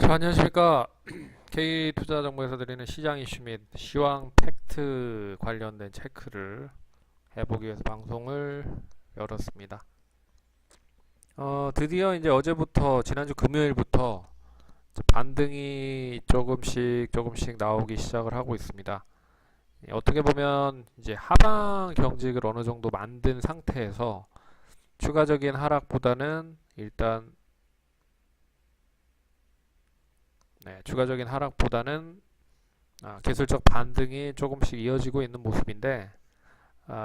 자, 안녕하십니까. K투자정보에서 드리는 시장 이슈 및 시황 팩트 관련된 체크를 해보기 위해서 방송을 열었습니다. 드디어 이제 어제부터 지난주 금요일부터 반등이 조금씩 나오기 시작을 하고 있습니다. 어떻게 보면 이제 하방 경직을 어느 정도 만든 상태에서 추가적인 하락보다는 일단 추가적인 하락보다는 기술적 반등이 조금씩 이어지고 있는 모습인데,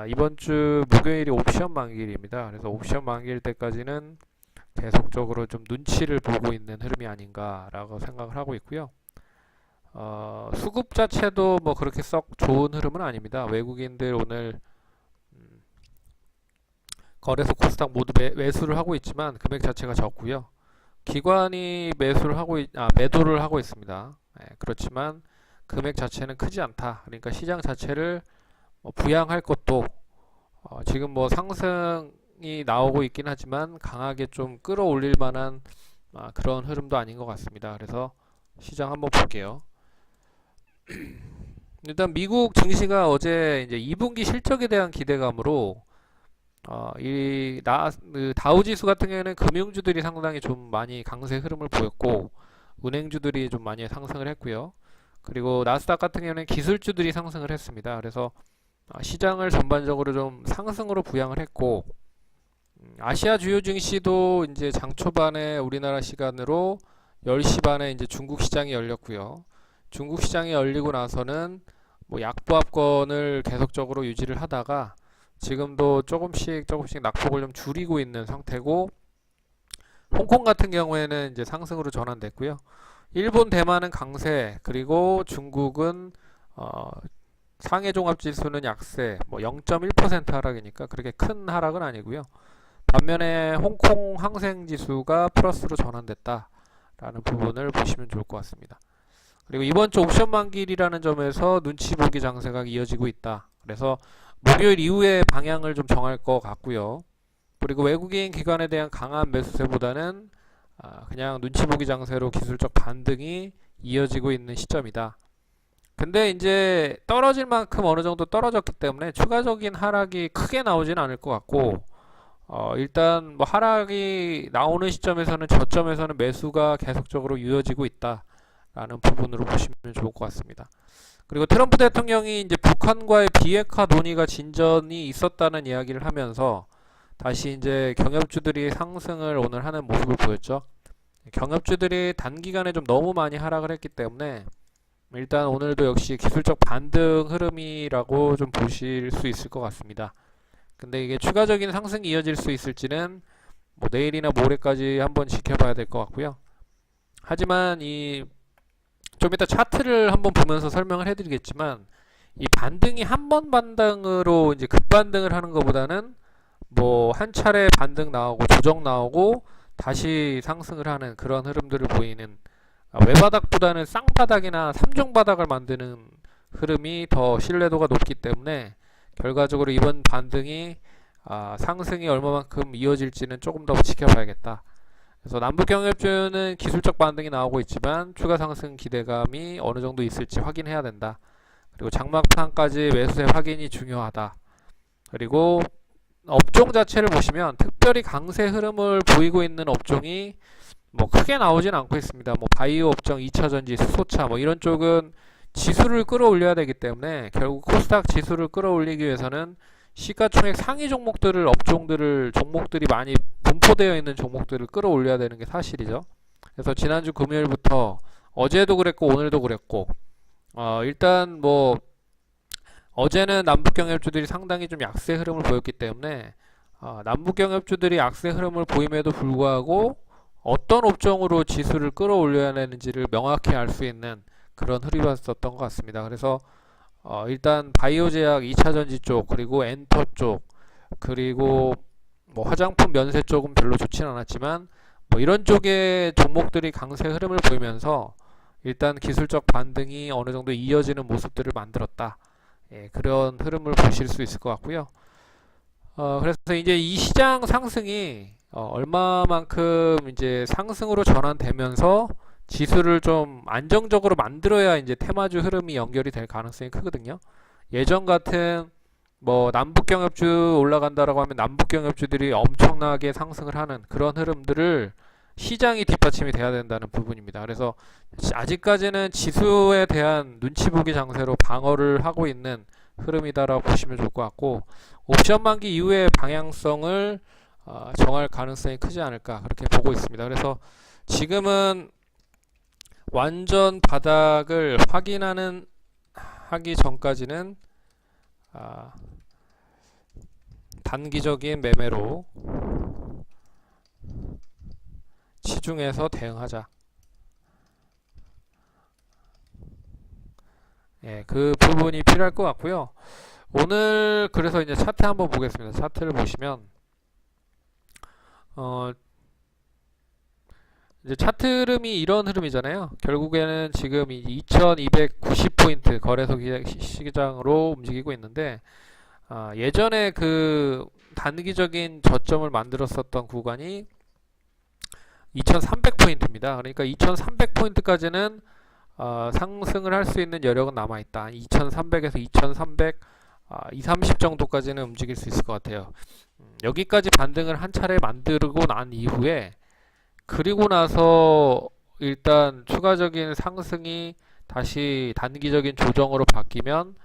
이번 주 목요일이 옵션 만기일입니다. 그래서 옵션 만기일 때까지는 계속적으로 좀 눈치를 보고 있는 흐름이 아닌가라고 생각을 하고 있고요. 수급 자체도 뭐 그렇게 썩 좋은 흐름은 아닙니다. 외국인들 오늘 거래소 코스닥 모두 매수를 하고 있지만 금액 자체가 적고요. 기관이 매도를 하고 있습니다. 그렇지만 금액 자체는 크지 않다. 그러니까 시장 자체를 부양할 것도 지금 뭐 상승이 나오고 있긴 하지만 강하게 좀 끌어올릴 만한 그런 흐름도 아닌 것 같습니다. 그래서 시장 한번 볼게요. 일단 미국 증시가 어제 이제 2분기 실적에 대한 기대감으로 다우지수 같은 경우에는 금융주들이 상당히 좀 많이 강세 흐름을 보였고 은행주들이 좀 많이 상승을 했고요. 그리고 나스닥 같은 경우에는 기술주들이 상승을 했습니다. 그래서 시장을 전반적으로 좀 상승으로 부양을 했고, 아시아 주요 증시도 이제 장 초반에 우리나라 시간으로 10시 반에 이제 중국 시장이 열렸고요. 중국 시장이 열리고 나서는 뭐 약보합권을 계속적으로 유지를 하다가 지금도 조금씩 낙폭을 좀 줄이고 있는 상태고, 홍콩 같은 경우에는 이제 상승으로 전환됐고요. 일본, 대만은 강세, 그리고 중국은 상해 종합 지수는 약세, 뭐 0.1% 하락이니까 그렇게 큰 하락은 아니고요. 반면에 홍콩 항생 지수가 플러스로 전환됐다라는 부분을 보시면 좋을 것 같습니다. 그리고 이번 주 옵션 만기일이라는 점에서 눈치 보기 장세가 이어지고 있다. 그래서 목요일 이후에 방향을 좀 정할 것 같고요. 그리고 외국인 기관에 대한 강한 매수세보다는 그냥 눈치 보기 장세로 기술적 반등이 이어지고 있는 시점이다. 근데 이제 떨어질 만큼 어느 정도 떨어졌기 때문에 추가적인 하락이 크게 나오진 않을 것 같고, 일단 뭐 하락이 나오는 시점에서는 저점에서는 매수가 계속적으로 이어지고 있다라는 부분으로 보시면 좋을 것 같습니다. 그리고 트럼프 대통령이 이제 북한과의 비핵화 논의가 진전이 있었다는 이야기를 하면서 다시 이제 경협주들이 상승을 오늘 하는 모습을 보였죠. 경협주들이 단기간에 좀 너무 많이 하락을 했기 때문에 일단 오늘도 역시 기술적 반등 흐름이라고 좀 보실 수 있을 것 같습니다. 근데 이게 추가적인 상승이 이어질 수 있을지는 뭐 내일이나 모레까지 한번 지켜봐야 될 것 같고요. 하지만 좀 이따 차트를 한번 보면서 설명을 해드리겠지만, 이 반등이 한 번 반등으로 이제 급반등을 하는 것보다는 뭐 한 차례 반등 나오고 조정 나오고 다시 상승을 하는 그런 흐름들을 보이는, 외바닥보다는 쌍바닥이나 3종 바닥을 만드는 흐름이 더 신뢰도가 높기 때문에 결과적으로 이번 반등이 상승이 얼마만큼 이어질지는 조금 더 지켜봐야겠다. 그래서 남북경협주는 기술적 반등이 나오고 있지만 추가 상승 기대감이 어느 정도 있을지 확인해야 된다. 그리고 장막판까지 매수세 확인이 중요하다. 그리고 업종 자체를 보시면 특별히 강세 흐름을 보이고 있는 업종이 뭐 크게 나오진 않고 있습니다. 뭐 바이오 업종, 2차전지, 수소차 뭐 이런 쪽은 지수를 끌어올려야 되기 때문에 결국 코스닥 지수를 끌어올리기 위해서는 시가총액 상위 종목들이 많이 분포되어 있는 종목들을 끌어올려야 되는 게 사실이죠. 그래서 지난주 금요일부터 어제도 그랬고 오늘도 그랬고, 일단 뭐 어제는 남북경협주들이 상당히 좀 약세 흐름을 보였기 때문에 남북경협주들이 약세 흐름을 보임에도 불구하고 어떤 업종으로 지수를 끌어올려야 되는지를 명확히 알 수 있는 그런 흐름이었던 것 같습니다. 그래서 일단 바이오제약 2차전지 쪽, 그리고 엔터 쪽, 그리고 뭐 화장품 면세 쪽은 별로 좋진 않았지만 뭐 이런 쪽의 종목들이 강세 흐름을 보이면서 일단 기술적 반등이 어느 정도 이어지는 모습들을 만들었다. 그런 흐름을 보실 수 있을 것 같고요. 그래서 이제 이 시장 상승이 얼마만큼 이제 상승으로 전환되면서 지수를 좀 안정적으로 만들어야 이제 테마주 흐름이 연결이 될 가능성이 크거든요. 예전 같은 뭐 남북 경협주 올라간다라고 하면 남북 경협주들이 엄청나게 상승을 하는 그런 흐름들을 시장이 뒷받침이 돼야 된다는 부분입니다. 그래서 아직까지는 지수에 대한 눈치 보기 장세로 방어를 하고 있는 흐름이다라고 보시면 좋을 것 같고, 옵션 만기 이후의 방향성을 정할 가능성이 크지 않을까 그렇게 보고 있습니다. 그래서 지금은 완전 바닥을 확인하는 하기 전까지는 단기적인 매매로 치중해서 대응하자. 예, 그 부분이 필요할 것 같고요. 오늘 그래서 이제 차트 한번 보겠습니다. 차트를 보시면 이제 차트 흐름이 이런 흐름이잖아요. 결국에는 지금 2290포인트 거래소 시장으로 움직이고 있는데, 예전에 그 단기적인 저점을 만들었었던 구간이 2300포인트입니다. 그러니까 2300포인트까지는 상승을 할 수 있는 여력은 남아있다. 2300에서 2300, 230 정도까지는 움직일 수 있을 것 같아요. 여기까지 반등을 한 차례 만들고 난 이후에, 그리고 나서 일단 추가적인 상승이 다시 단기적인 조정으로 바뀌면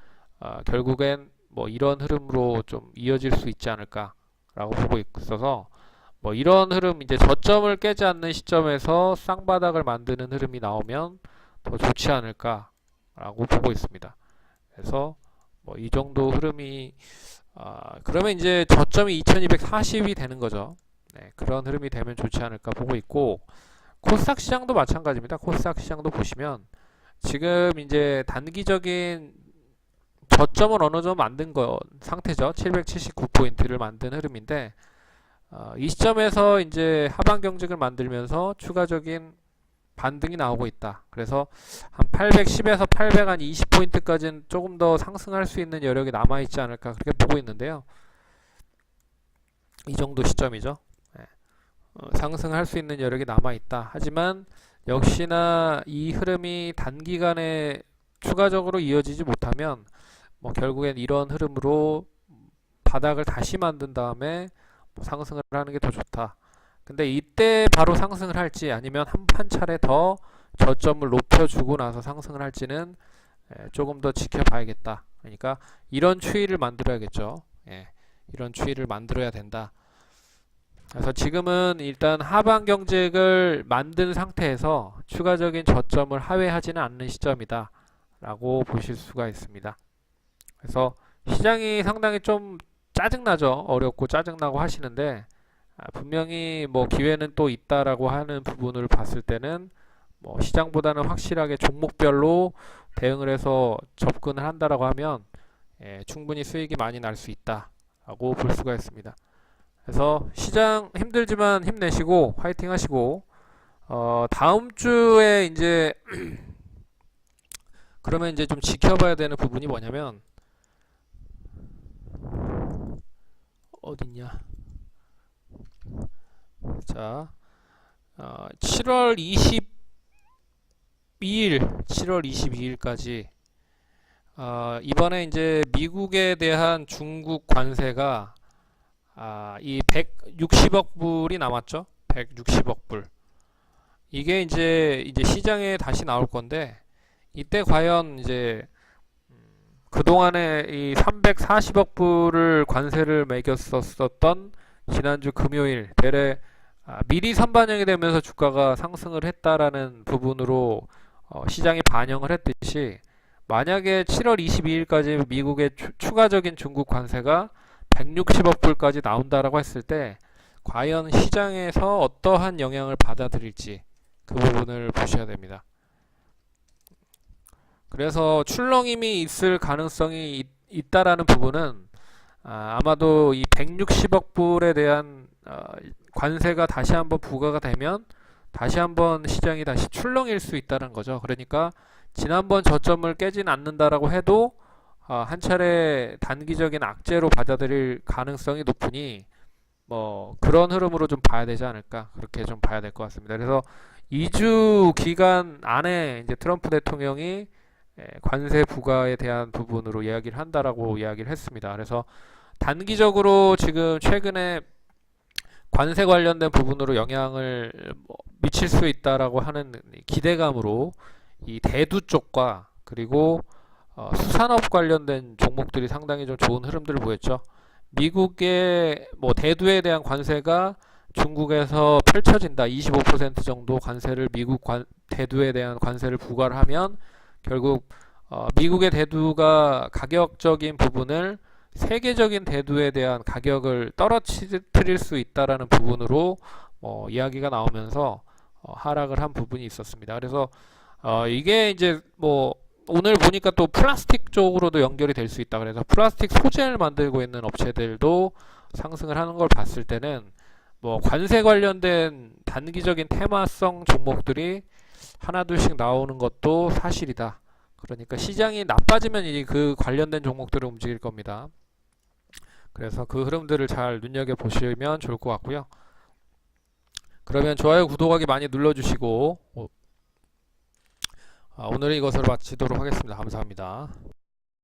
결국엔 뭐 이런 흐름으로 좀 이어질 수 있지 않을까라고 보고 있어서, 뭐 이런 흐름, 이제 저점을 깨지 않는 시점에서 쌍바닥을 만드는 흐름이 나오면 더 좋지 않을까라고 보고 있습니다. 그래서 뭐 이 정도 흐름이 그러면 이제 저점이 2240이 되는 거죠. 네, 그런 흐름이 되면 좋지 않을까 보고 있고, 코스닥 시장도 마찬가지입니다. 코스닥 시장도 보시면 지금 이제 단기적인 저점을 어느 정도 만든 상태죠. 779포인트를 만든 흐름인데, 이 시점에서 이제 하방 경직을 만들면서 추가적인 반등이 나오고 있다. 그래서 한 810에서 820포인트까지는 조금 더 상승할 수 있는 여력이 남아있지 않을까 그렇게 보고 있는데요. 이 정도 시점이죠. 상승할 수 있는 여력이 남아있다. 하지만 역시나 이 흐름이 단기간에 추가적으로 이어지지 못하면 뭐 결국엔 이런 흐름으로 바닥을 다시 만든 다음에 상승을 하는 게 더 좋다. 근데 이때 바로 상승을 할지 아니면 한 차례 더 저점을 높여주고 나서 상승을 할지는 조금 더 지켜봐야겠다. 그러니까 이런 추이를 만들어야겠죠. 이런 추이를 만들어야 된다. 그래서 지금은 일단 하방 경직을 만든 상태에서 추가적인 저점을 하회하지는 않는 시점이다 라고 보실 수가 있습니다. 그래서 시장이 상당히 좀 짜증나죠. 어렵고 짜증나고 하시는데, 분명히 뭐 기회는 또 있다라고 하는 부분을 봤을 때는 뭐 시장보다는 확실하게 종목별로 대응을 해서 접근을 한다라고 하면 충분히 수익이 많이 날 수 있다라고 볼 수가 있습니다. 그래서 시장 힘들지만 힘내시고 화이팅 하시고, 다음 주에 이제 그러면 이제 좀 지켜봐야 되는 부분이 뭐냐면, 어딨냐? 자, 7월 22일까지 이번에 이제 미국에 대한 중국 관세가 이 160억 불이 남았죠. 160억 불. 이게 이제 시장에 다시 나올 건데, 이때 과연 이제 그동안에 이 340억 불을 관세를 매겼었던 지난주 금요일 대래 미리 선반영이 되면서 주가가 상승을 했다라는 부분으로 시장이 반영을 했듯이, 만약에 7월 22일까지 미국의 추가적인 중국 관세가 160억 불까지 나온다라고 했을 때 과연 시장에서 어떠한 영향을 받아들일지 그 부분을 보셔야 됩니다. 그래서 출렁임이 있을 가능성이 있다라는 부분은 아마도 이 160억 불에 대한 관세가 다시 한번 부과가 되면 다시 한번 시장이 다시 출렁일 수 있다는 거죠. 그러니까 지난번 저점을 깨진 않는다라고 해도 한 차례 단기적인 악재로 받아들일 가능성이 높으니 뭐 그런 흐름으로 좀 봐야 되지 않을까 그렇게 좀 봐야 될 것 같습니다. 그래서 2주 기간 안에 이제 트럼프 대통령이 관세 부과에 대한 부분으로 이야기를 한다라고 이야기를 했습니다. 그래서 단기적으로 지금 최근에 관세 관련된 부분으로 영향을 미칠 수 있다라고 하는 기대감으로 이 대두 쪽과 그리고 수산업 관련된 종목들이 상당히 좀 좋은 흐름들을 보였죠. 미국의 뭐 대두에 대한 관세가 중국에서 펼쳐진다. 25% 정도 관세를 대두에 대한 관세를 부과를 하면 결국 미국의 대두가 가격적인 부분을 세계적인 대두에 대한 가격을 떨어뜨릴 수 있다라는 부분으로 이야기가 나오면서 하락을 한 부분이 있었습니다. 그래서 이게 이제 뭐 오늘 보니까 또 플라스틱 쪽으로도 연결이 될 수 있다. 그래서 플라스틱 소재를 만들고 있는 업체들도 상승을 하는 걸 봤을 때는 뭐 관세 관련된 단기적인 테마성 종목들이 하나둘씩 나오는 것도 사실이다. 그러니까 시장이 나빠지면 이제 그 관련된 종목들을 움직일 겁니다. 그래서 그 흐름들을 잘 눈여겨보시면 좋을 것 같고요. 그러면 좋아요, 구독하기 많이 눌러주시고 오늘은 이것으로 마치도록 하겠습니다. 감사합니다.